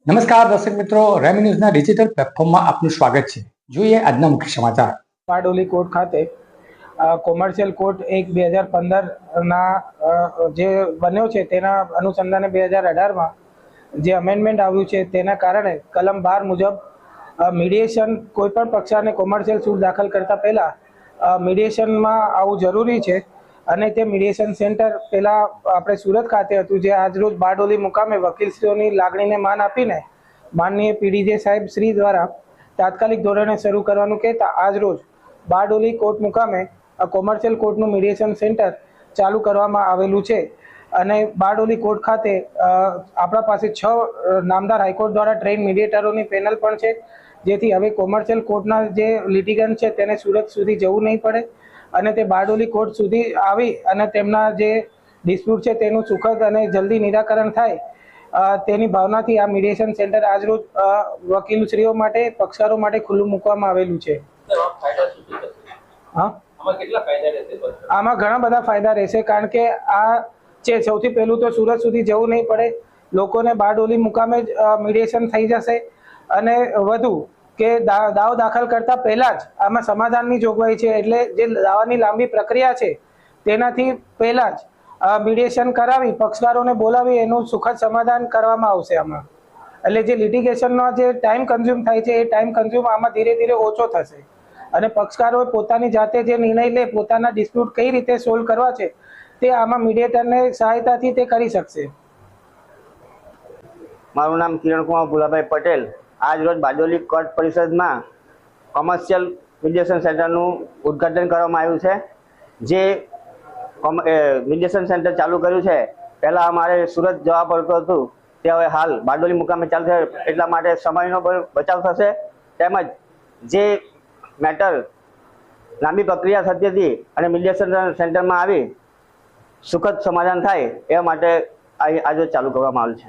નમસ્કાર દર્શક મિત્રો, રેમી ન્યૂઝના ડિજિટલ પ્લેટફોર્મમાં આપનું સ્વાગત છે. જોઈએ આજના મુખ્ય સમાચાર. બારડોલી કોર્ટ ખાતે કોમર્શિયલ કોર્ટ 1/2015 જે બન્યો છે તેના અનુસંધાને 2018માં જે અમેન્ડમેન્ટ આવ્યું છે તેના કારણે કલમ 12 મુજબ મીડિયેશન કોઈપણ પક્ષને કોમર્શિયલ સૂટ દાખલ કરતા પહેલા મીડિયેશનમાં આવવું જરૂરી છે અને તે મીડિયેશન સેન્ટર પહેલા આપણે સુરત ખાતે હતું, જે આજરોજ બારડોલી મુકામે વકીલશ્રીઓની લાગણીને માન આપીને માનનીય પીડીજે સાહેબ શ્રી દ્વારા તાત્કાલિક ધોરણે શરૂ કરવાનું કહેતા આજરોજ બારડોલી કોર્ટ મુકામે કોમર્શિયલ કોર્ટનું મીડિયેશન સેન્ટર ચાલુ કરવામાં આવેલું છે. અને બારડોલી કોર્ટ ખાતે આપણા પાસે 6 નામદાર હાઈકોર્ટ દ્વારા ટ્રેન મીડિયેટરોની પેનલ પણ છે, જેથી હવે કોમર્શિયલ કોર્ટના જે લિટિગન્ટ છે તેને સુરત સુધી જવું નહીં પડે અને તે બારડોલી કોર્ટ સુધી આવી અને તેમના જે ડિસ્પ્યુટ છે તેનું સુખદ અને જલ્દી નિરાકરણ થાય તેની ભાવનાથી આ મીડિયેશન સેન્ટર આજરોજ વકીલશ્રીઓ માટે, પક્ષકારો માટે ખુલ્લું મૂકવામાં આવેલું છે. આમાં ઘણા બધા ફાયદા રહેશે, કારણ કે આ છે સૌથી પહેલું તો સુરત સુધી જવું નહીં પડે, લોકોને બારડોલી મુકામે જ મીડિયેશન થઈ જશે અને વધુ કે દાવ દાખલ કરતા પહેલા જ આમાં સમાધાનની જોગવાઈ છે, એટલે જે દાવાની લાંબી પ્રક્રિયા છે તેનાથી પહેલા જ મીડિયેશન કરાવી પક્ષકારોને બોલાવી એનું સુખદ સમાધાન કરવામાં આવશે આમાં. એટલે જે લિટિગેશનનો જે ટાઈમ કન્ઝ્યુમ થાય છે એ ટાઈમ કન્ઝ્યુમ આમાં ધીરે ધીરે ઓછો થશે અને પક્ષકારો પોતાની જાતે જે નિર્ણય લે, પોતાના ડિસ્પ્યુટ કઈ રીતે સોલ્વ કરવા છે તે આમાં મીડિયેટરને સહાયતાથી તે કરી શકશે. મારું નામ કિરણકુમાર ભુલાભાઈ પટેલ. આજ રોજ બારડોલી કોર્ટ પરિષદમાં કોમર્શિયલ મીડિયેશન સેન્ટરનું ઉદ્ઘાટન કરવામાં આવ્યું છે. જે મીડિયેશન સેન્ટર ચાલુ કર્યું છે, પહેલાં અમારે સુરત જવા પડતું હતું, તે હવે હાલ બારડોલી મુકામે ચાલુ છે, એટલા માટે સમયનો બચાવ થશે. તેમજ જે મેટર લાંબી પ્રક્રિયા થતી હતી અને મીડિયેશન સેન્ટરમાં આવી સુખદ સમાધાન થાય એ માટે આજે ચાલુ કરવામાં આવ્યું છે.